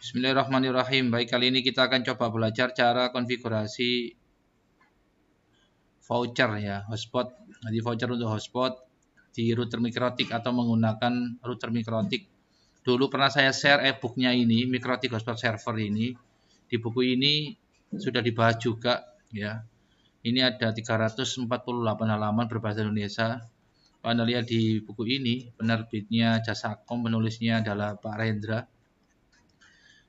Bismillahirrahmanirrahim. Baik, kali ini kita akan coba belajar cara konfigurasi voucher ya, hotspot. Jadi voucher untuk hotspot di router mikrotik atau menggunakan router mikrotik. Dulu pernah saya share e-booknya ini, mikrotik hotspot server ini. Di buku ini sudah dibahas juga ya. Ini ada 348 halaman berbahasa Indonesia. Kalau Anda lihat di buku ini, penerbitnya Jasakom, penulisnya adalah Pak Rendra.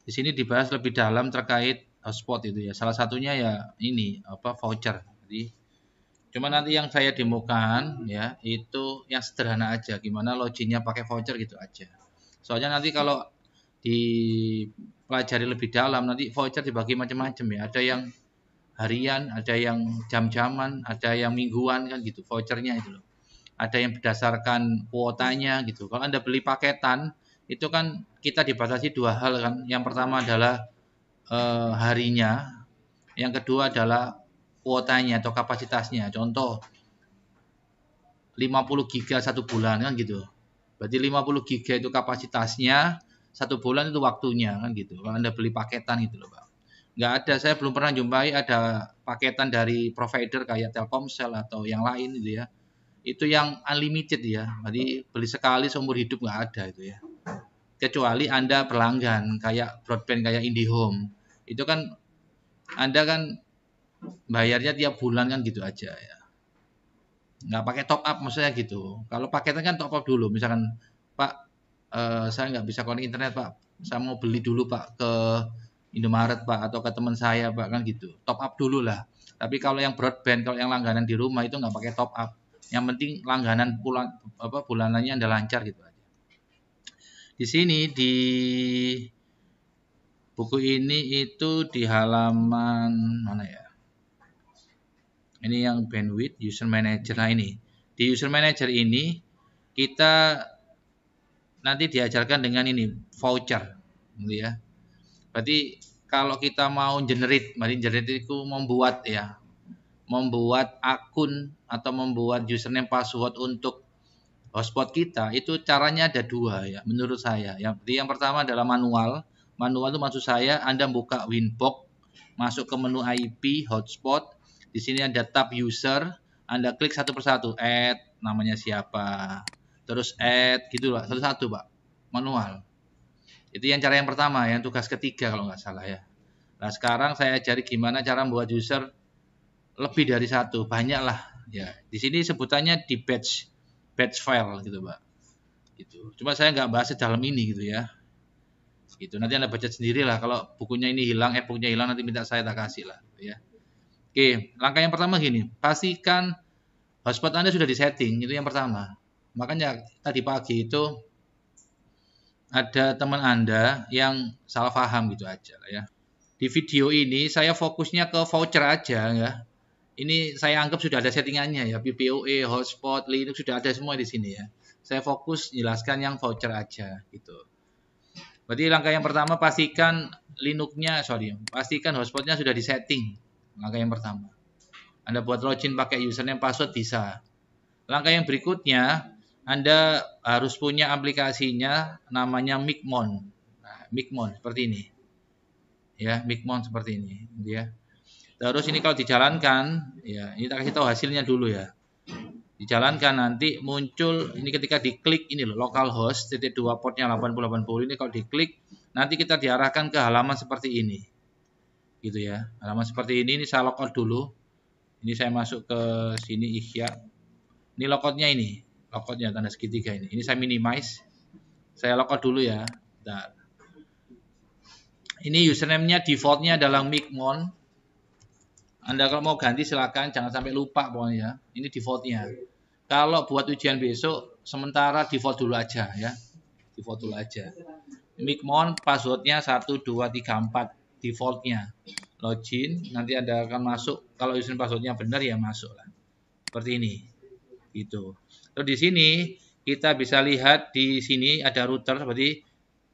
Di sini dibahas lebih dalam terkait hotspot itu ya. Salah satunya ya ini voucher. Jadi cuma nanti yang saya demokan ya itu yang sederhana aja, gimana loginnya pakai voucher gitu aja. Soalnya nanti kalau dipelajari lebih dalam nanti voucher dibagi macam-macam ya. Ada yang harian, ada yang jam-jaman, ada yang mingguan kan gitu vouchernya itu loh. Ada yang berdasarkan kuotanya gitu. Kalau Anda beli paketan itu kan kita dibatasi dua hal kan. Yang pertama adalah harinya, yang kedua adalah kuotanya atau kapasitasnya. Contoh 50 giga satu bulan kan gitu. Berarti 50 giga itu kapasitasnya, satu bulan itu waktunya kan gitu. Kalau Anda beli paketan gitu loh, Pak. Nggak ada, saya belum pernah jumpai ada paketan dari provider kayak Telkomsel atau yang lain gitu ya. Itu yang unlimited ya. Jadi beli sekali seumur hidup nggak ada itu ya. Kecuali Anda berlangganan kayak broadband kayak IndiHome. Itu kan Anda kan bayarnya tiap bulan kan gitu aja ya. Nggak pakai top up maksudnya gitu. Kalau paketnya kan top up dulu. Misalkan Pak, saya nggak bisa connect internet Pak. Saya mau beli dulu Pak ke Indomaret Pak atau ke teman saya Pak kan gitu. Top up dulu lah. Tapi kalau yang broadband, kalau yang langganan di rumah itu nggak pakai top up. Yang penting langganan bulanannya Anda lancar gitu aja. Di sini di buku ini itu di halaman mana ya? Ini yang bandwidth user manager. Nah ini di user manager ini kita nanti diajarkan dengan ini voucher gitu ya. Berarti kalau kita mau generate itu membuat akun atau membuat username password untuk hotspot kita itu caranya ada dua ya menurut saya. Yang pertama adalah manual. Manual itu maksud saya Anda buka Winbox, masuk ke menu IP hotspot. Di sini ada tab user, Anda klik satu persatu, add namanya siapa, terus add gitu lah, satu-satu Pak, manual. Itu yang cara yang pertama, yang tugas ketiga kalau nggak salah ya. Nah sekarang saya ajari gimana cara membuat user lebih dari satu, banyak lah ya. Di sini sebutannya di batch file gitu Pak. Gitu. Cuma saya nggak bahas dalam ini gitu ya. Gitu. Nanti Anda baca sendiri lah. Kalau bukunya ini hilang, e-booknya hilang, nanti minta saya tak kasih lah. Gitu ya. Oke, langkah yang pertama gini, pastikan hotspot Anda sudah disetting, itu yang pertama. Makanya tadi pagi itu ada teman Anda yang salah paham gitu aja lah ya. Di video ini saya fokusnya ke voucher aja ya. Ini saya anggap sudah ada settingannya ya, PPOE, hotspot, Linux sudah ada semua di sini ya. Saya fokus jelaskan yang voucher aja gitu. Berarti langkah yang pertama pastikan pastikan hotspotnya sudah disetting. Langkah yang pertama. Anda buat login pakai username password bisa. Langkah yang berikutnya, Anda harus punya aplikasinya namanya Micmon. Nah, Micmon seperti ini. Ya, Micmon seperti ini, ya. Terus ini kalau dijalankan, ya, ini tak kasih tahu hasilnya dulu ya. Dijalankan nanti muncul ini ketika diklik ini loh, localhost titik 2 portnya 8080 ini kalau diklik nanti kita diarahkan ke halaman seperti ini. Gitu ya. Halaman seperti ini saya logout dulu. Ini saya masuk ke sini Ihya. Ini logoutnya ini. Logoutnya tanda segitiga ini. Ini saya minimize. Saya logout dulu ya. Bentar. Ini username-nya defaultnya adalah Micmon. Anda kalau mau ganti silakan, jangan sampai lupa pokoknya. Ini defaultnya. Kalau buat ujian besok, sementara default dulu aja ya. Default dulu aja. Micmon passwordnya 1234 defaultnya. Login, nanti Anda akan masuk. Kalau username passwordnya benar ya masuk lah. Seperti ini. Gitu. Terus di sini kita bisa lihat di sini ada router seperti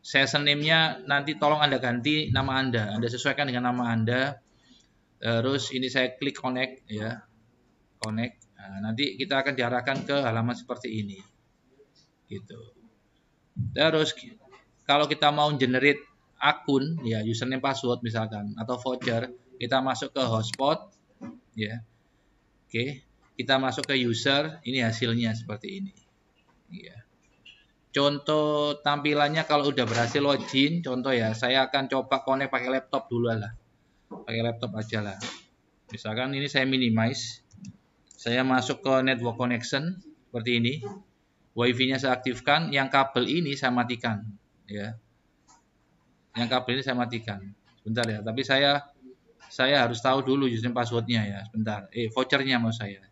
session name-nya nanti tolong Anda ganti nama Anda. Anda sesuaikan dengan nama Anda. Terus ini saya klik connect ya. Connect. Nah, nanti kita akan diarahkan ke halaman seperti ini. Gitu. Terus kalau kita mau generate akun ya, username password misalkan atau voucher, kita masuk ke hotspot ya. Oke, kita masuk ke user, ini hasilnya seperti ini. Ya. Contoh tampilannya kalau udah berhasil login, contoh ya, saya akan coba connect pakai laptop dulu lah. Pakai laptop aja lah. Misalkan ini saya minimize. Saya masuk ke network connection seperti ini. Wifi-nya saya aktifkan, yang kabel ini saya matikan ya. Yang kabel ini saya matikan. Sebentar ya, tapi saya harus tahu dulu username passwordnya ya. Sebentar. Vouchernya mau saya.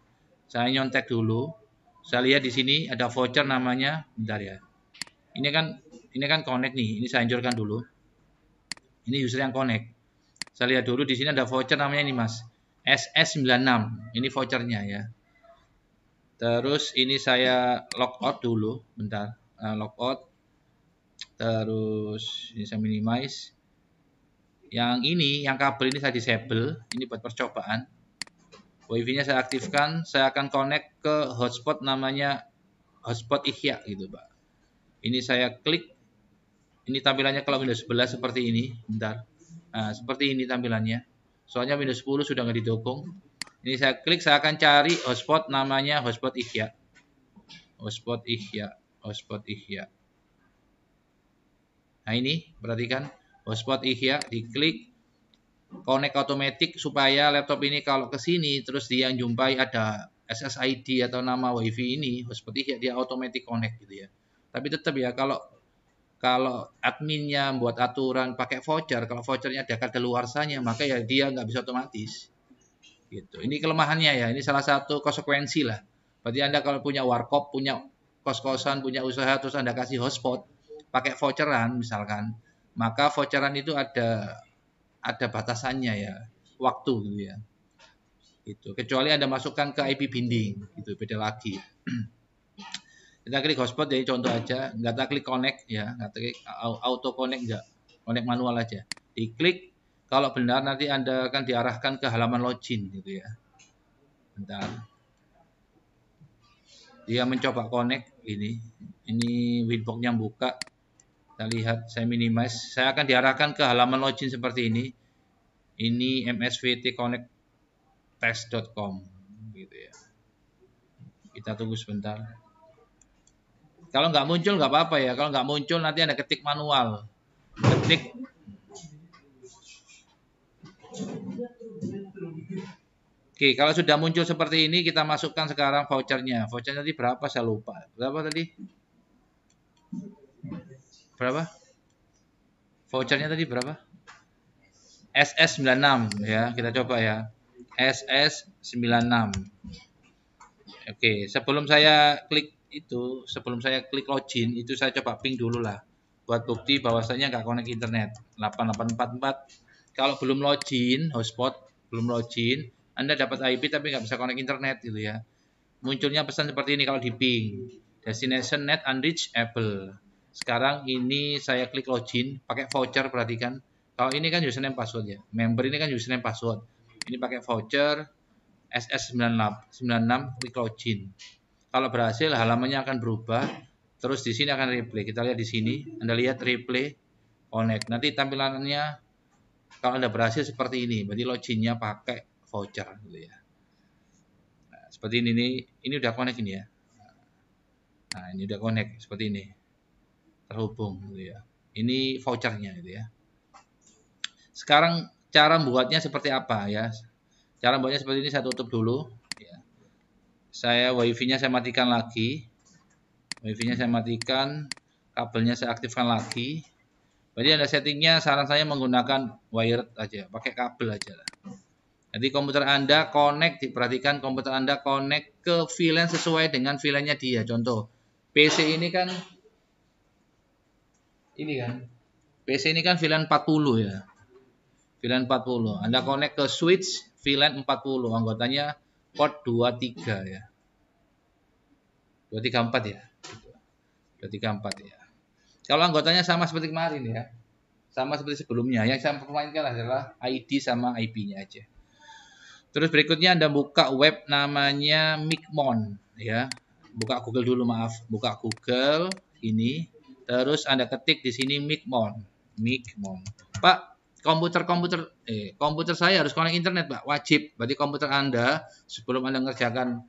Saya nyontek dulu. Saya lihat di sini ada voucher namanya. Bentar ya. Ini kan connect nih. Ini saya hancurkan dulu. Ini user yang connect. Saya lihat dulu di sini ada voucher namanya ini Mas. SS96. Ini vouchernya ya. Terus ini saya logout dulu. Bentar. Logout. Terus ini saya minimize. Yang ini, yang kabel ini saya disable. Ini buat percobaan. Wifi-nya saya aktifkan. Saya akan connect ke hotspot namanya hotspot Ihya gitu Pak. Ini saya klik. Ini tampilannya kalau Windows 11 seperti ini. Bentar. Nah, seperti ini tampilannya. Soalnya Windows 10 sudah nggak didukung. Ini saya klik, saya akan cari hotspot namanya hotspot Ihya. Hotspot Ihya. Hotspot Ihya. Nah ini, perhatikan. Hotspot Ihya, diklik. Connect automatic supaya laptop ini kalau ke sini terus dia jumpai ada SSID atau nama WiFi ini, hotspot Ihya, dia automatic connect gitu ya. Tapi tetap ya, kalau adminnya buat aturan pakai voucher, kalau vouchernya ada kadaluarsanya, maka ya dia nggak bisa otomatis. Gitu. Ini kelemahannya ya. Ini salah satu konsekuensi lah. Berarti Anda kalau punya warkop, punya kos-kosan, punya usaha, terus Anda kasih hotspot, pakai voucheran misalkan, maka voucheran itu ada batasannya ya, waktu gitu ya. Itu. Kecuali Anda masukkan ke IP binding, gitu beda lagi. Kita klik hotspot, jadi contoh aja, nggak kita klik connect ya, nggak klik auto connect nggak, connect manual aja. Diklik. Kalau benar nanti Anda akan diarahkan ke halaman login gitu ya. Bentar. Dia mencoba connect ini. Ini winbox yang buka. Kita lihat, saya minimize. Saya akan diarahkan ke halaman login seperti ini. Ini msvtconnecttest.com gitu ya. Kita tunggu sebentar. Kalau nggak muncul nggak apa-apa ya. Kalau nggak muncul nanti Anda ketik manual. Ketik. Oke, kalau sudah muncul seperti ini, kita masukkan sekarang vouchernya. Vouchernya tadi berapa? Saya lupa. Berapa tadi? Berapa? Vouchernya tadi berapa? SS96 ya, kita coba ya. SS96. Oke, sebelum saya klik login, itu saya coba ping dulu lah. Buat bukti bahwasanya nggak connect internet. 8844. Kalau belum login, hotspot, belum login, Anda dapat IP tapi nggak bisa connect internet gitu ya. Munculnya pesan seperti ini kalau di ping. Destination net unreachable. Sekarang ini saya klik login, pakai voucher, perhatikan. Kalau ini kan username password ya. Member ini kan username password. Ini pakai voucher SS96, klik login. Kalau berhasil halamannya akan berubah. Terus di sini akan replay. Kita lihat di sini. Anda lihat replay, connect. Nanti tampilannya kalau Anda berhasil seperti ini. Berarti loginnya pakai voucher gitu ya. Nah, seperti ini udah connect ini ya. Nah, ini udah connect seperti ini. Terhubung gitu ya. Ini vouchernya gitu ya. Sekarang cara membuatnya seperti apa ya? Cara membuatnya seperti ini, saya tutup dulu ya. Saya wifi-nya saya matikan lagi. Wifi-nya saya matikan, kabelnya saya aktifkan lagi. Jadi Anda settingnya, saran saya menggunakan wired aja, pakai kabel aja lah. Jadi komputer Anda connect, diperhatikan komputer Anda connect ke VLAN sesuai dengan VLAN-nya dia. Contoh, PC ini kan PC ini kan VLAN 40 ya. VLAN 40. Anda connect ke switch VLAN 40, anggotanya port 23 ya. 234 ya. 234 ya. Kalau anggotanya sama seperti kemarin ya. Sama seperti sebelumnya. Yang saya permainkan adalah ID sama IP-nya aja. Terus berikutnya Anda buka web namanya Micmon ya. Buka Google dulu, maaf. Buka Google ini. Terus Anda ketik di sini Micmon. Micmon. Pak, komputer saya harus connect internet, Pak. Wajib. Berarti komputer Anda sebelum Anda mengerjakan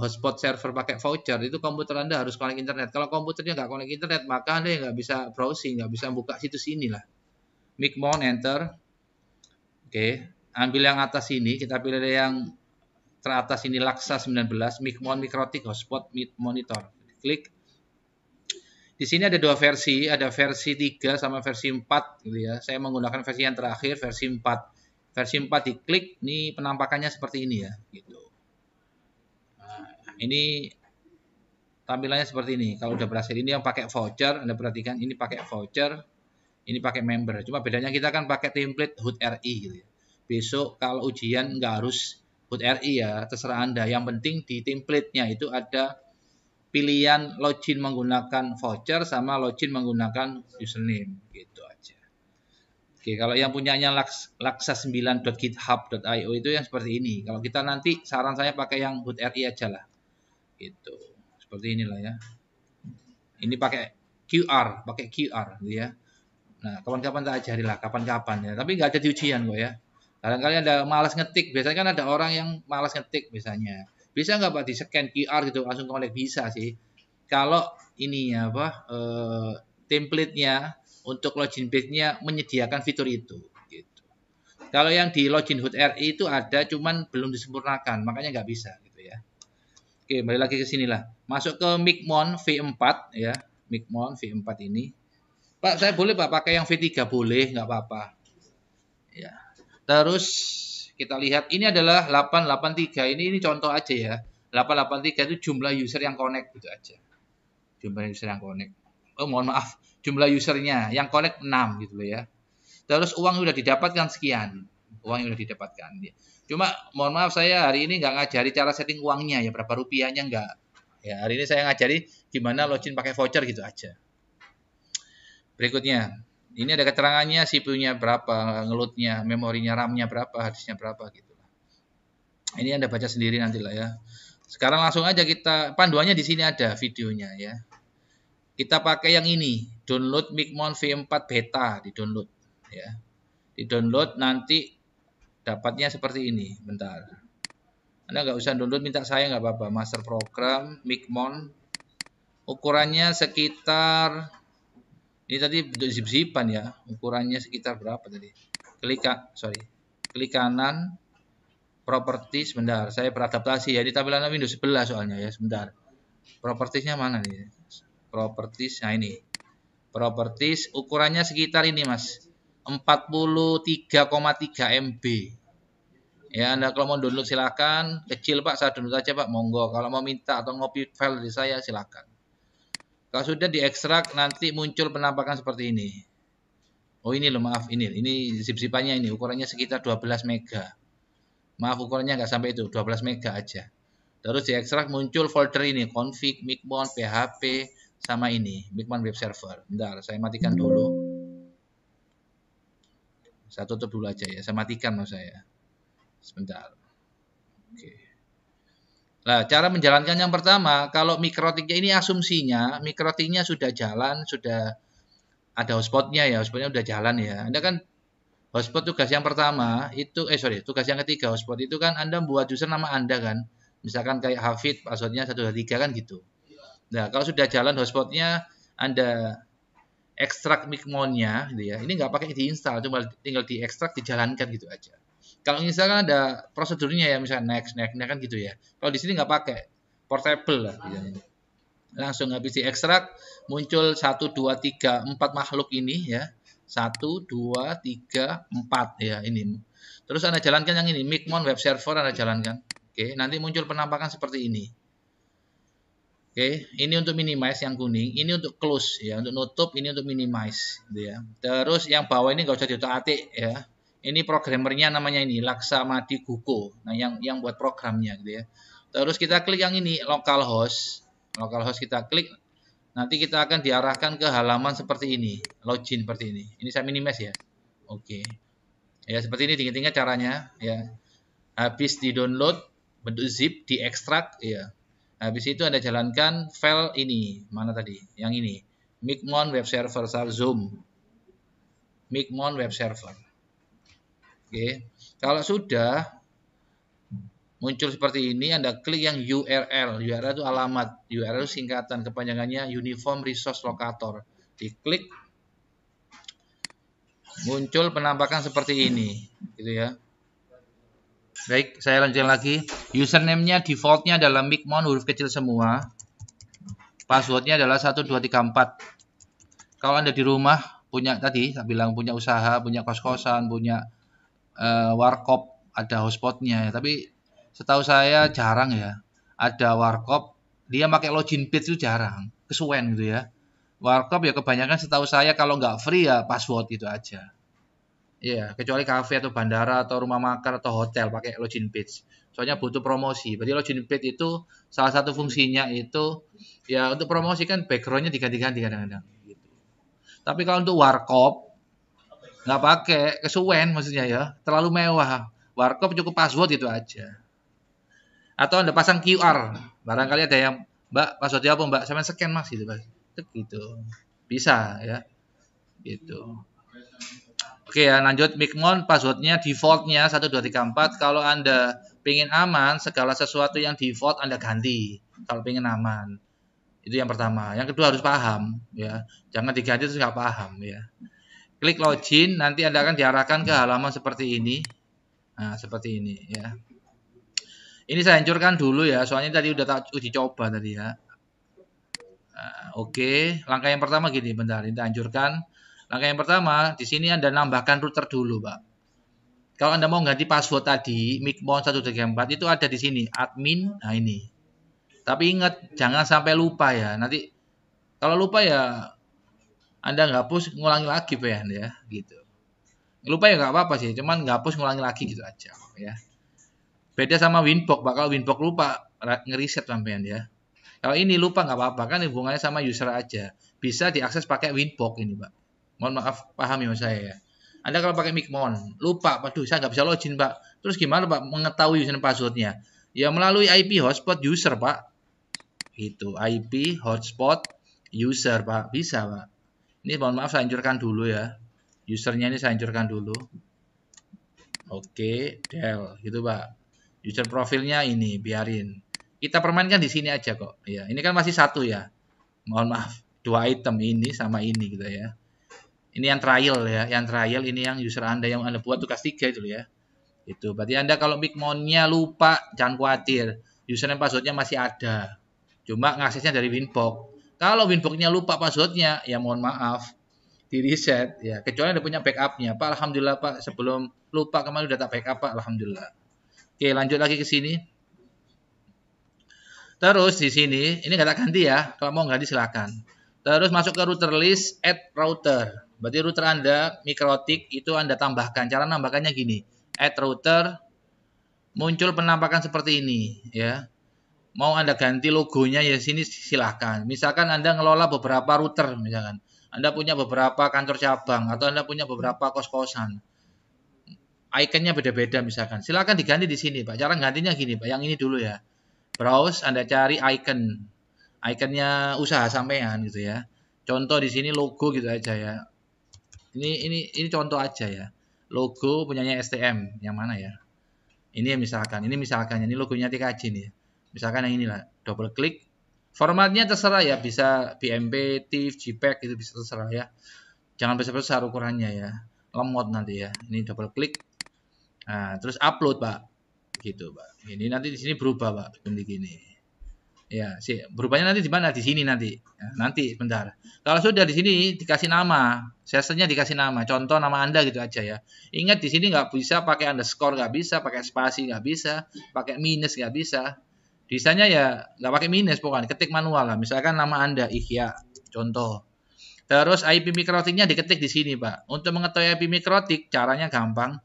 hotspot server pakai voucher, itu komputer Anda harus connect internet. Kalau komputernya nggak connect internet, maka Anda nggak bisa browsing, nggak bisa buka situs ini lah. Micmon, enter. Oke, ambil yang atas ini, kita pilih yang teratas ini, Laksa 19, Micmon Mikrotik Hotspot Monitor. Klik. Di sini ada dua versi, ada versi 3 sama versi 4 gitu ya. Saya menggunakan versi yang terakhir, versi 4. Versi 4 diklik, ini penampakannya seperti ini ya, gitu. Nah, ini tampilannya seperti ini. Kalau udah berhasil, ini yang pakai voucher, Anda perhatikan ini pakai voucher, ini pakai member. Cuma bedanya kita kan pakai template HUT RI gitu ya. Besok kalau ujian nggak harus HUT RI ya, terserah Anda. Yang penting di template-nya itu ada pilihan login menggunakan voucher sama login menggunakan username gitu aja. Oke, kalau yang punyanya laksa9.github.io itu yang seperti ini. Kalau kita nanti saran saya pakai yang HUT RI aja lah. Gitu. Seperti inilah ya. Ini pakai QR gitu ya. Nah, kapan-kapan tak ajarilah, kapan-kapan ya. Tapi nggak ada di ujian kok ya. Kadang-kadang ada malas ngetik. Biasanya kan ada orang yang malas ngetik misalnya. Bisa nggak Pak di scan QR gitu langsung connect? Bisa sih. Kalau ininya template-nya untuk login page-nya menyediakan fitur itu. Gitu. Kalau yang di login HUT RI itu ada, cuman belum disempurnakan, makanya nggak bisa gitu ya. Oke, balik lagi ke sini lah. Masuk ke Micmon V4 ya. Micmon V4 ini. Pak, saya boleh Pak pakai yang V3? Boleh, nggak apa-apa. Ya. Terus kita lihat ini adalah 883. Ini contoh aja ya. 883 itu jumlah user yang connect gitu aja. Jumlah user yang connect. Oh, mohon maaf. Jumlah usernya yang connect 6 gitu loh ya. Terus uang sudah didapatkan sekian. Uang yang sudah didapatkan. Cuma mohon maaf saya hari ini nggak ngajari cara setting uangnya ya. Berapa rupiahnya nggak. Ya, hari ini saya ngajari gimana login pakai voucher gitu aja. Berikutnya, ini ada keterangannya CPU-nya berapa, ngelutnya, memorinya, RAM-nya berapa, harddisknya berapa gitu. Ini Anda baca sendiri nanti lah ya. Sekarang langsung aja kita, panduannya di sini ada videonya ya. Kita pakai yang ini, download Micmon V4 beta, di-download ya. Di-download nanti dapatnya seperti ini. Bentar. Anda nggak usah download, minta saya nggak apa-apa. Master program Micmon. Ukurannya sekitar, ini tadi bentuk zip-zipan ya. Ukurannya sekitar berapa tadi? Klik kanan. Properties, sebentar. Saya beradaptasi ya. Di tampilan Windows 11 soalnya ya. Sebentar. Propertiesnya mana nih? Properties, nah ini. Properties, ukurannya sekitar ini mas. 43,3 MB. Ya, Anda kalau mau download silakan. Kecil Pak, saya download aja Pak. Monggo. Kalau mau minta atau ngopi file dari saya silakan. Kalau sudah diekstrak nanti muncul penampakan seperti ini. Oh ini loh, maaf ini zip-zipannya ini ukurannya sekitar 12 mega. Maaf ukurannya nggak sampai itu, 12 mega aja. Terus diekstrak muncul folder ini, config, Micmon, PHP, sama ini, Micmon web server. Bentar, saya matikan dulu. Saya tutup dulu aja ya, saya matikan loh saya. Sebentar. Oke. Nah, cara menjalankan yang pertama, kalau mikrotiknya ini asumsinya, mikrotiknya sudah jalan, sudah ada hotspotnya ya, hotspotnya udah jalan ya. Anda kan hotspot tugas yang pertama itu, tugas yang ketiga hotspot itu kan Anda buat user nama Anda kan. Misalkan kayak Hafid, passwordnya 123 kan gitu. Nah, kalau sudah jalan hotspotnya, Anda ekstrak Micmonnya gitu ya. Ini nggak pakai diinstal, cuma tinggal diekstrak, dijalankan gitu aja. Kalau misalkan ada prosedurnya ya, misalnya next kan gitu ya. Kalau di sini nggak pakai, portable lah gitu. Langsung habis diekstrak, muncul 1, 2, 3, 4 makhluk ini ya. 1, 2, 3, 4 ya ini. Terus Anda jalankan yang ini, Micmon web server Anda jalankan. Oke, nanti muncul penampakan seperti ini. Oke, ini untuk minimize yang kuning, ini untuk close ya, untuk nutup, ini untuk minimize gitu ya. Terus yang bawah ini nggak usah diotak-atik ya. Ini programmernya namanya ini Laksamadi Guko. Nah, yang buat programnya gitu ya. Terus kita klik yang ini localhost. Localhost kita klik. Nanti kita akan diarahkan ke halaman seperti ini, login seperti ini. Ini saya minimize ya. Oke. Ya, seperti ini ingat-ingat caranya ya. Habis di-download bentuk zip, diekstrak ya. Habis itu Anda jalankan file ini, mana tadi? Yang ini. Micmon web server zoom. Micmon web server. Oke. Kalau sudah muncul seperti ini, Anda klik yang URL. URL itu alamat. URL itu singkatan, kepanjangannya Uniform Resource Locator. Diklik, muncul penampakan seperti ini, gitu ya. Baik, saya lanjutkan lagi. Username-nya default-nya adalah Micmon huruf kecil semua. Password-nya adalah 1234. Kalau Anda di rumah punya tadi, saya bilang punya usaha, punya kos-kosan, punya warkop, ada hotspotnya ya. Tapi setahu saya jarang ya. Ada warkop, dia pakai login page itu jarang. Kesuwen gitu ya. Warkop ya kebanyakan setahu saya kalau nggak free ya password itu aja. Iya, kecuali kafe atau bandara atau rumah makan atau hotel pakai login page. Soalnya butuh promosi. Berarti login page itu salah satu fungsinya itu ya untuk promosi kan backgroundnya diganti-ganti kadang-kadang. Gitu. Tapi kalau untuk warkop nggak pakai kesuwen maksudnya ya, terlalu mewah. Warkop cukup password itu aja. Atau Anda pasang QR. Barangkali ada yang, Mbak, passwordnya apa, Mbak? Sama scan Mas gitu, Mas. Gitu. Bisa ya. Gitu. Oke ya, lanjut. Micmon passwordnya defaultnya 1234. Kalau Anda pengen aman, segala sesuatu yang default Anda ganti. Kalau pengen aman. Itu yang pertama. Yang kedua harus paham ya. Jangan diganti terus nggak paham ya. Klik login, nanti Anda akan diarahkan ke halaman seperti ini. Nah, seperti ini ya. Ini saya hancurkan dulu ya, soalnya tadi udah tak uji coba tadi ya. Nah, oke, langkah yang pertama gini, bentar, ini hancurkan. Langkah yang pertama, di sini Anda nambahkan router dulu, Pak. Kalau Anda mau ganti password tadi, Micmon 134 itu ada di sini, admin, nah ini. Tapi ingat, jangan sampai lupa ya. Nanti kalau lupa ya Anda ngapus, ngulangi lagi ya, gitu. Lupa ya nggak apa-apa sih, cuman ngapus ngulangi lagi gitu aja ya. Beda sama Winbox, Pak. Kalau Winbox lupa ngeriset sampean ya. Kalau ini lupa nggak apa-apa, kan hubungannya sama user aja. Bisa diakses pakai Winbox ini, Pak. Mohon maaf, paham ya saya ya. Anda kalau pakai Micmon, lupa, waduh saya nggak bisa login, Pak. Terus gimana, Pak, mengetahui username passwordnya? Ya melalui IP hotspot user, Pak. Gitu, IP hotspot user, Pak. Bisa, Pak. Ini mohon maaf saya hancurkan dulu ya. Usernya ini saya hancurkan dulu. Oke, Del, gitu Pak. User profilnya ini, biarin. Kita permainkan di sini aja kok. Ya, ini kan masih satu ya. Mohon maaf, dua item ini sama ini gitu ya. Ini yang trial ya, yang trial ini yang user Anda yang Anda buat tugas 3 itu ya. Itu berarti Anda kalau Micmonnya lupa, jangan khawatir. Username passwordnya masih ada. Cuma ngaksesnya dari Winbox. Kalau Winbox-nya lupa passwordnya, ya mohon maaf, di reset ya. Kecuali Anda punya backupnya, Pak. Alhamdulillah Pak, sebelum lupa kemarin udah tak backup Pak, alhamdulillah. Oke, lanjut lagi ke sini. Terus di sini, ini nggak tak ganti ya. Kalau mau ganti silakan. Terus masuk ke router list, add router. Berarti router Anda mikrotik itu Anda tambahkan. Cara nambahkannya gini, add router, muncul penampakan seperti ini ya. Mau Anda ganti logonya ya sini silakan. Misalkan Anda ngelola beberapa router misalkan. Anda punya beberapa kantor cabang atau Anda punya beberapa kos-kosan. Ikonnya beda-beda misalkan. Silakan diganti di sini, Pak. Cara gantinya gini, Pak. Yang ini dulu ya. Browse, Anda cari icon. Ikonnya usaha sampean gitu ya. Contoh di sini logo gitu aja ya. Ini contoh aja ya. Logo punyanya STM yang mana ya? Ini misalkan, ini logonya TKJ nih. Misalkan yang inilah, double klik. Formatnya terserah ya, bisa BMP, TIFF, JPEG itu bisa terserah ya. Jangan besar-besar ukurannya ya. Lemot nanti ya. Ini double klik. Nah, terus upload, Pak. Gitu, Pak. Ini nanti di sini berubah, Pak. Seperti gini. Ya, sih. Berubahnya nanti di mana? Di sini nanti. Ya, nanti bentar. Kalau sudah di sini dikasih nama, sessionnya dikasih nama. Contoh nama Anda gitu aja ya. Ingat di sini nggak bisa pakai underscore, nggak bisa pakai spasi, nggak bisa pakai minus, nggak bisa. Desainnya ya nggak pakai minus pokoknya. Ketik manual lah. Misalkan nama Anda Ihya. Contoh. Terus IP mikrotiknya diketik di sini, Pak. Untuk mengetahui IP mikrotik, caranya gampang.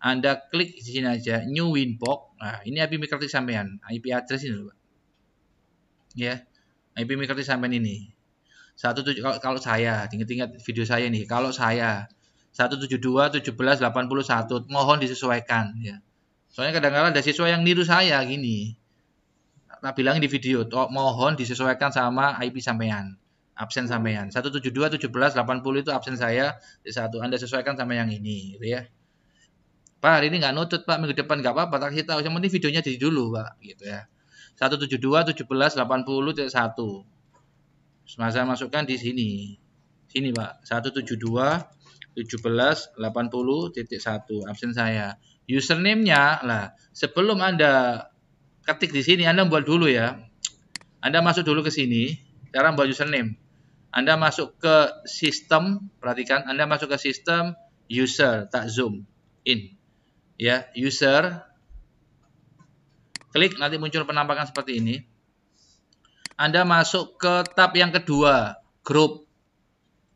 Anda klik di sini aja, New Winbox. Nah, ini IP mikrotik sampean, IP address ini, Pak. Ya, IP mikrotik sampean ini. 17 kalau saya, ingat-ingat video saya nih. Kalau saya 172.17.81, mohon disesuaikan ya. Soalnya kadang-kadang ada siswa yang niru saya gini. Tak bilang di video, mohon disesuaikan sama IP sampean. absen sampean. 172, 17, 80 itu absen saya T1. Anda sesuaikan sama yang ini, gitu ya. Pak, hari ini nggak nutut Pak, minggu depan nggak apa-apa, tak kasih tahu. Yang penting videonya jadi dulu Pak, gitu ya. 172, 17, 80 T1. Saya masukkan di sini. Sini Pak, 172, 17, 80.1 absen saya. Username-nya lah, sebelum Anda ketik di sini, Anda buat dulu ya. Anda masuk dulu ke sini, cara buat username. Anda masuk ke sistem, perhatikan, Anda masuk ke sistem user, tak zoom in. Ya, user, klik, nanti muncul penampakan seperti ini. Anda masuk ke tab yang kedua, group.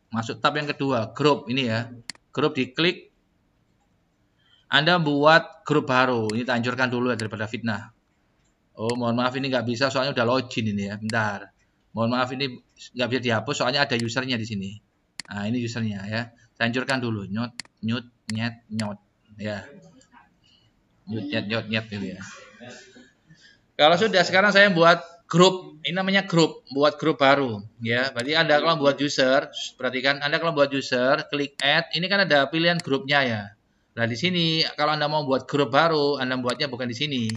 Masuk tab yang kedua, group ini ya. Grup diklik. Anda buat grup baru. Ini tak hancurkan dulu ya daripada fitnah. Oh, mohon maaf ini nggak bisa soalnya udah login ini ya. Bentar. Mohon maaf ini nggak bisa dihapus soalnya ada usernya di sini. Nah, ini usernya ya. Saya hancurkan dulu. Nyot, nyet, nyot. Ya. Nyot, nyet gitu ya. Kalau sudah, sekarang saya buat grup. Ini namanya grup, buat grup baru ya. Berarti Anda kalau buat user, perhatikan Anda kalau buat user, klik add, ini kan ada pilihan grupnya ya. Nah, di sini kalau Anda mau buat grup baru, Anda buatnya bukan di sini,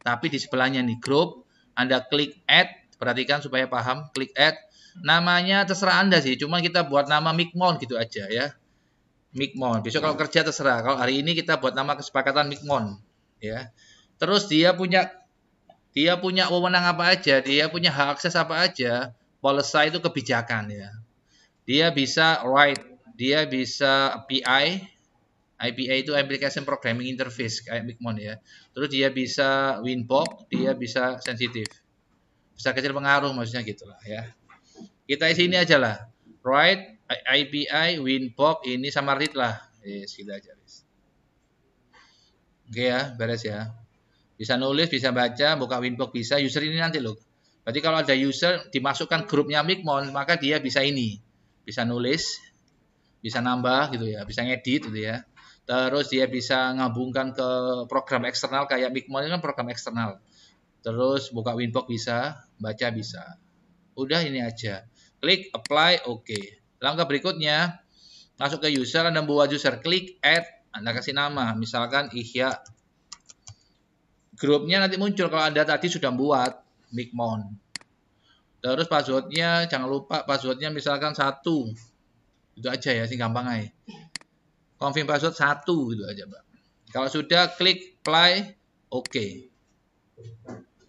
tapi di sebelahnya nih grup, Anda klik add, perhatikan supaya paham, klik add. Namanya terserah Anda sih, cuma kita buat nama Mikmon gitu aja ya. Mikmon. Besok kalau kerja terserah. Kalau hari ini kita buat nama kesepakatan Mikmon ya. Terus dia punya wewenang apa aja, dia punya hak akses apa aja, policy itu kebijakan ya. Dia bisa write, dia bisa API, IPA itu Application Programming Interface kayak Mikmon ya. Terus dia bisa WinPop, dia bisa sensitif. Bisa kecil pengaruh maksudnya gitulah ya. Kita isi ini aja lah. Write, IPI, WinPop, ini sama read lah. Yes, gitu aja. Oke ya, beres ya. Bisa nulis, bisa baca, buka Winbox bisa. User ini nanti loh. Berarti kalau ada user dimasukkan grupnya Mikmon, maka dia bisa ini. Bisa nulis, bisa nambah gitu ya, bisa ngedit gitu ya. Terus dia bisa ngabungkan ke program eksternal kayak Mikmon ini kan program eksternal. Terus buka Winbox bisa, baca bisa. Udah ini aja. Klik apply, oke. Langkah berikutnya, masuk ke user, Anda buat user, klik add, Anda kasih nama, misalkan Ihya. Grupnya nanti muncul kalau Anda tadi sudah buat Mikmon. Terus passwordnya jangan lupa passwordnya misalkan 1. Itu aja ya, sing gampang aja. Confirm password 1 gitu aja, Pak. Kalau sudah klik apply, oke.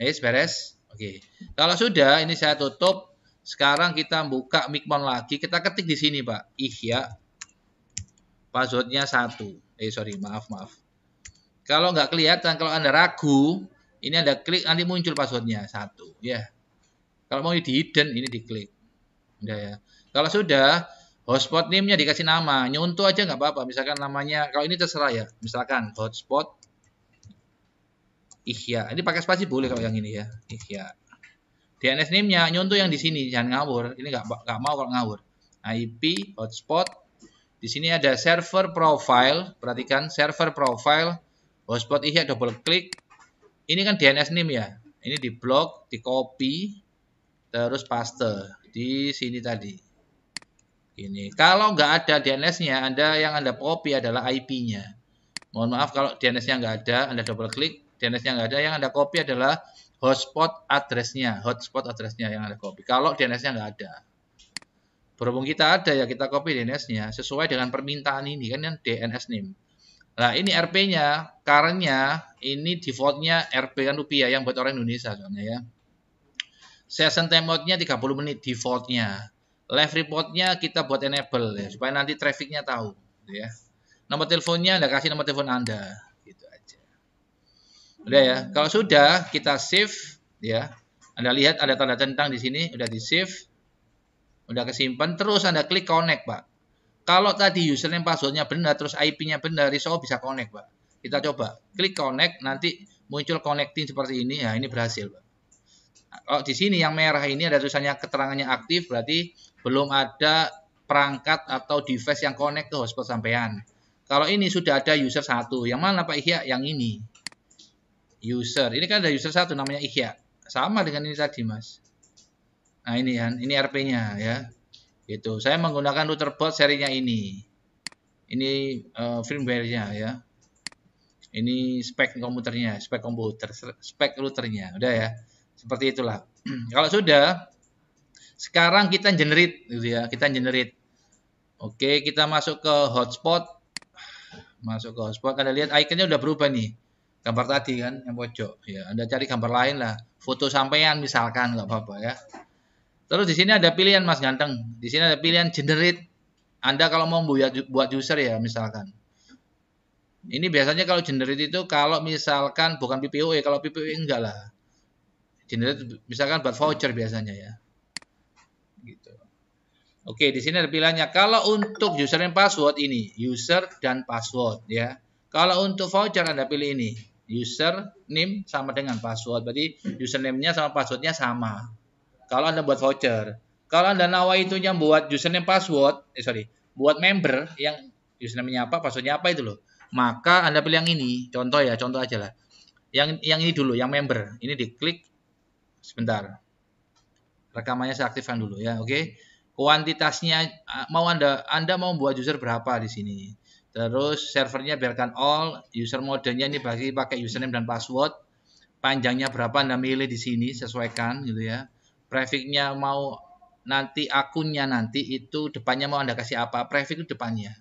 Beres. Oke. Kalau sudah ini saya tutup. Sekarang kita buka Mikmon lagi, kita ketik di sini, Pak. Ihya. Passwordnya 1. Maaf. Kalau nggak kelihatan, kalau Anda ragu, ini Anda klik, nanti muncul passwordnya 1. Ya. Kalau mau di hidden, ini diklik. Udah ya. Kalau sudah, hotspot name-nya dikasih nama. Nyontoh aja nggak apa-apa. Misalkan namanya, kalau ini terserah ya. Misalkan hotspot Ihya. Ini pakai spasi boleh kalau yang ini ya. Ihya. DNS name-nya nyontoh yang di sini. Jangan ngawur. Ini nggak mau kalau ngawur. IP, hotspot. Di sini ada server profile. Perhatikan, server profile. Hotspot Ihya, double klik. Ini kan DNS name ya. Ini di blok, di copy, terus paste di sini tadi. Ini. Kalau nggak ada DNS-nya, yang Anda copy adalah IP-nya. Mohon maaf kalau DNS-nya nggak ada, Anda double klik, DNS-nya nggak ada, yang Anda copy adalah hotspot address-nya yang Anda copy. Kalau DNS-nya nggak ada. Berhubung kita ada ya, kita copy DNS-nya sesuai dengan permintaan ini kan DNS name. Nah, ini RP-nya, current-nya, ini default-nya RP kan rupiah yang buat orang Indonesia soalnya ya. Session timeout-nya 30 menit default-nya. Live report-nya kita buat enable ya, supaya nanti traffic-nya tahu gitu ya. Nomor teleponnya Anda kasih nomor telepon Anda, gitu aja. Udah ya. Kalau sudah kita save ya. Anda lihat ada tanda centang di sini, udah di-save. Udah kesimpan, terus Anda klik connect, Pak. Kalau tadi username passwordnya benar, terus IP-nya benar, insya Allah bisa connect, Pak. Kita coba. Klik connect, nanti muncul connecting seperti ini. Ya, ini berhasil, Pak. Kalau di sini yang merah ini ada tulisannya keterangannya aktif, berarti belum ada perangkat atau device yang connect ke hotspot sampean. Kalau ini sudah ada user 1. Yang mana, Pak Ihya? Yang ini. User. Ini kan ada user 1 namanya Ihya. Sama dengan ini tadi, Mas. Nah ini kan, ini RP-nya ya. Gitu. Saya menggunakan router board serinya ini. Ini firmware-nya ya. Ini spek komputernya, spek komputer, spek routernya. Udah ya. Seperti itulah. Kalau sudah, sekarang kita generate gitu ya. Kita generate. Oke, kita masuk ke hotspot. Masuk ke hotspot, Anda lihat ikonnya udah berubah nih. Gambar tadi kan yang pojok. Ya, Anda cari gambar lain lah. Foto sampean misalkan nggak apa-apa ya. Terus di sini ada pilihan Mas Ganteng. Di sini ada pilihan generate. Anda kalau mau buat user ya misalkan. Ini biasanya kalau generate itu kalau misalkan bukan PPOE, kalau PPOE enggak lah. Generate misalkan buat voucher biasanya ya. Gitu. Oke, di sini ada pilihannya. Kalau untuk username password ini, user dan password ya. Kalau untuk voucher Anda pilih ini, username sama dengan password. Berarti username-nya sama password-nya sama. Kalau Anda buat voucher. Kalau Anda nawa itunya buat username password, buat member yang username-nya apa, password-nya apa itu loh. Maka Anda pilih yang ini. Contoh ya, contoh aja lah. Yang ini dulu, yang member. Ini diklik sebentar. Rekamannya saya aktifkan dulu ya, oke. Kuantitasnya mau Anda mau buat user berapa di sini. Terus servernya biarkan all, user modenya ini pakai username dan password. Panjangnya berapa Anda milih di sini, sesuaikan gitu ya. Prefix-nya mau nanti akunnya nanti itu depannya mau Anda kasih apa? Prefix itu depannya.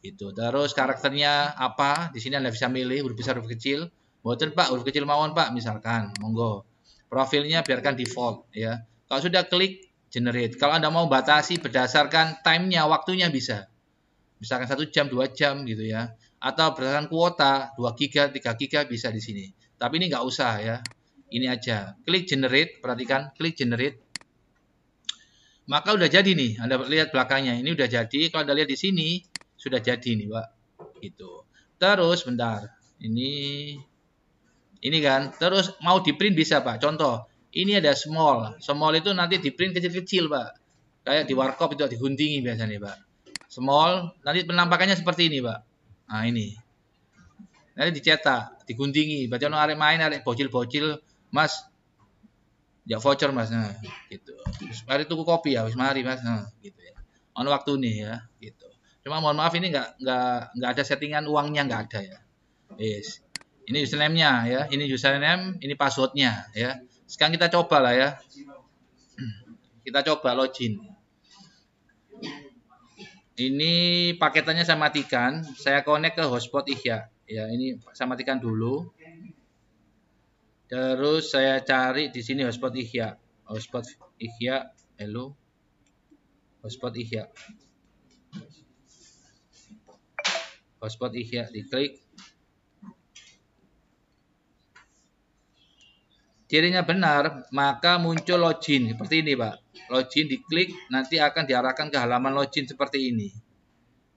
Gitu. Terus karakternya apa? Di sini Anda bisa milih huruf besar, huruf kecil. Boten Pak, huruf kecil mawon Pak, misalkan. Monggo. Profilnya biarkan default ya. Kalau sudah klik generate. Kalau Anda mau batasi berdasarkan time-nya, waktunya bisa. Misalkan 1 jam, 2 jam gitu ya. Atau berdasarkan kuota 2 giga, 3 giga bisa di sini. Tapi ini nggak usah ya. Ini aja. Klik generate, perhatikan, klik generate. Maka udah jadi nih. Anda lihat belakangnya. Ini udah jadi. Kalau Anda lihat di sini sudah jadi nih, Pak. Gitu. Terus bentar. Ini kan. Terus mau di print bisa, Pak. Contoh, ini ada small. Small itu nanti di print kecil-kecil, Pak. Kayak di warkop itu diguntingi biasanya, Pak. Small, nanti penampakannya seperti ini, Pak. Nah, ini. Nanti dicetak, diguntingi. Baca ono arek main, arek bocil-bocil, Mas. Ya voucher, Mas. Nah, gitu. Mari tuku kopi ya, wis mari, Mas. Nah, gitu ya. Ono waktu nih ya, gitu. Cuma mohon maaf ini nggak ada settingan uangnya, nggak ada ya. Yes. Ini username-nya ya, ini username, ini password-nya ya. Sekarang kita coba lah ya. Kita coba login. Ini paketannya saya matikan, saya connect ke hotspot Ihya. Ya, ini saya matikan dulu. Terus saya cari di sini hotspot Ihya. Hotspot Ihya, hello. Hotspot Ihya. Hotspot Ihya, diklik. Cirinya benar, maka muncul login seperti ini, Pak. Login diklik, nanti akan diarahkan ke halaman login seperti ini.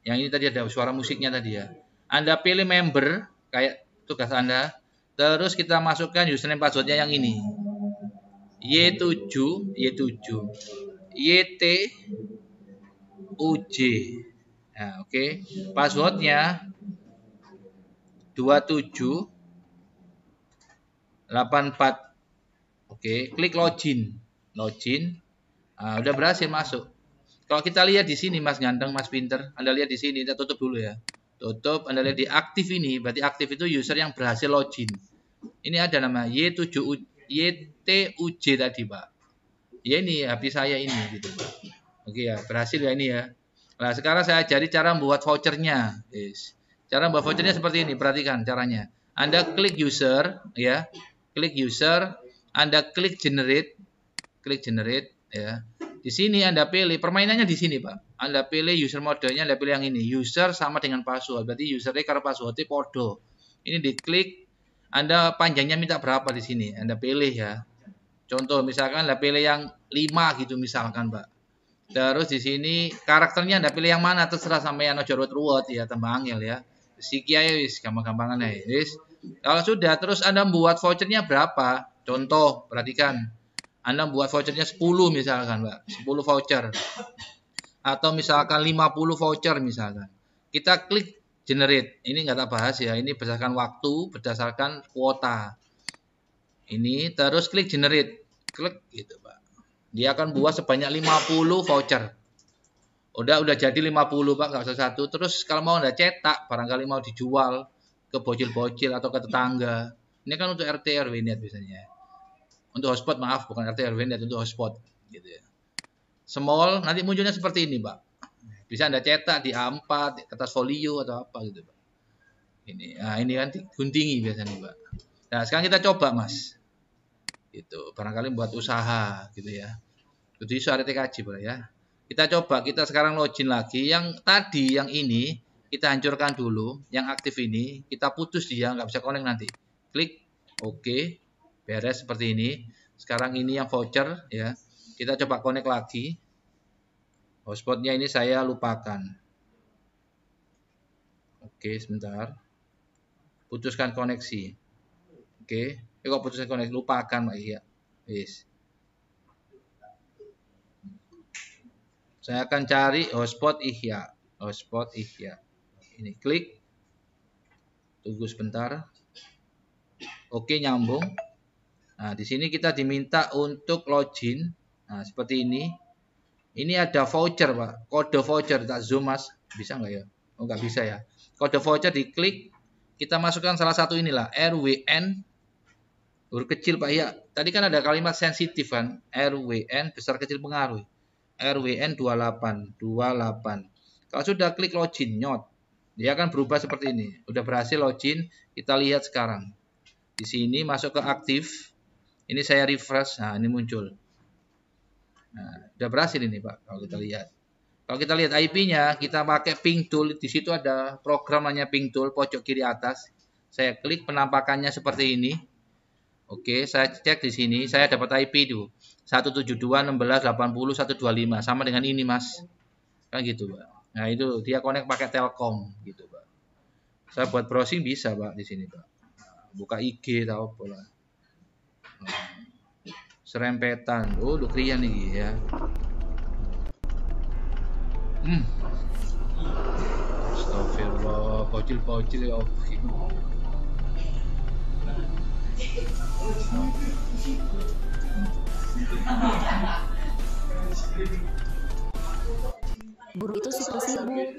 Yang ini tadi ada suara musiknya tadi ya. Anda pilih member, kayak tugas Anda. Terus kita masukkan username passwordnya yang ini. Y7, YT, UJ. Nah, oke. Passwordnya 2784. Oke, klik login. Login. Nah, udah berhasil masuk. Kalau kita lihat di sini Mas Ganteng, Mas Pinter, Anda lihat di sini, kita tutup dulu ya. Tutup, Anda lihat di aktif ini, berarti aktif itu user yang berhasil login. Ini ada nama YTUJ tadi, Pak. Ya ini HP saya ini gitu, Pak. Oke ya, berhasil ya ini ya. Nah, sekarang saya ajari cara membuat vouchernya. Yes. Cara membuat vouchernya seperti ini, perhatikan caranya. Anda klik user ya. Klik user, Anda klik generate ya. Di sini Anda pilih, permainannya di sini Pak. Anda pilih user modenya, Anda pilih yang ini. User sama dengan password. Berarti usernya karo passwordnya podo. Ini diklik. Anda panjangnya minta berapa di sini? Anda pilih ya. Contoh misalkan Anda pilih yang 5 gitu misalkan Pak. Terus di sini karakternya Anda pilih yang mana? Terserah sampai yang ruwet ya, tambah angel ya. Siki aja wis, gampang-gampangan aja. Wis. Kalau sudah, terus Anda membuat vouchernya berapa? Contoh, perhatikan. Anda buat vouchernya 10 misalkan, Mbak. 10 voucher. Atau misalkan 50 voucher misalkan. Kita klik generate. Ini nggak tak bahas ya. Ini berdasarkan waktu, berdasarkan kuota. Ini terus klik generate. Klik gitu, Pak. Dia akan buat sebanyak 50 voucher. Udah jadi 50 Pak, nggak usah satu. Terus kalau mau Anda cetak, barangkali mau dijual ke bocil-bocil atau ke tetangga. Ini kan untuk RT RW net biasanya. Untuk hotspot, maaf, bukan RT RW net, untuk hotspot gitu ya. Small, nanti munculnya seperti ini Pak. Bisa Anda cetak di A4, kertas folio atau apa gitu Pak. Ini kan diguntingi biasanya Pak. Nah, sekarang kita coba Mas. Gitu. Barangkali buat usaha gitu ya. Itu isu RTKJ Pak ya. Kita coba, kita sekarang login lagi. Yang tadi, yang ini, kita hancurkan dulu. Yang aktif ini, kita putus dia, nggak bisa connect nanti. Klik, oke, beres seperti ini. Sekarang ini yang voucher, ya. Kita coba connect lagi. Hotspotnya ini saya lupakan. Oke, sebentar. Putuskan koneksi. Oke, kok putuskan koneksi, lupakan, Pak ya. Yes. Saya akan cari hotspot Ihya. Hotspot Ihya. Ini klik. Tunggu sebentar. Oke, nyambung. Nah, di sini kita diminta untuk login. Nah, seperti ini. Ini ada voucher, Pak. Kode voucher. Tak zoom, Mas. Bisa nggak ya? Oh, nggak bisa ya. Kode voucher diklik. Kita masukkan salah satu inilah. RWN. Huruf kecil, Pak ya. Tadi kan ada kalimat sensitif kan. RWN besar kecil pengaruh. RWN 28. Kalau sudah klik login, nyot. Dia akan berubah seperti ini. Udah berhasil login. Kita lihat sekarang. Di sini masuk ke aktif. Ini saya refresh. Nah, ini muncul. Nah, udah berhasil ini, Pak. Kalau kita lihat. Kalau kita lihat IP-nya, kita pakai ping tool. Di situ ada program namanya ping tool, pojok kiri atas. Saya klik, penampakannya seperti ini. Oke, saya cek di sini. Saya dapat IP itu 172.16.80.125. Sama dengan ini, Mas. Kan gitu, Pak. Nah, itu dia connect pakai Telkom gitu, Pak. Saya buat browsing bisa, Pak, di sini, Pak. Buka IG atau apa lah. Serempetan. Oh, udah krian nih ya. Astagfirullah, bocil-bocil ya Allah. Guru itu super sibuk.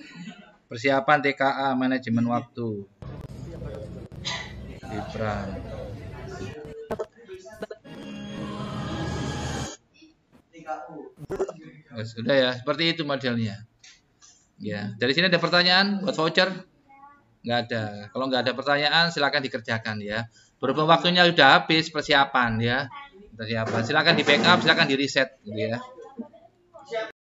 Persiapan TKA, manajemen waktu. Ibran. Sudah ya, seperti itu modelnya. Ya, dari sini ada pertanyaan buat voucher? Nggak ada. Kalau nggak ada pertanyaan, silakan dikerjakan ya. Berhubung waktunya sudah habis, persiapan ya. Persiapan. Silakan di backup, silakan di reset gitu ya.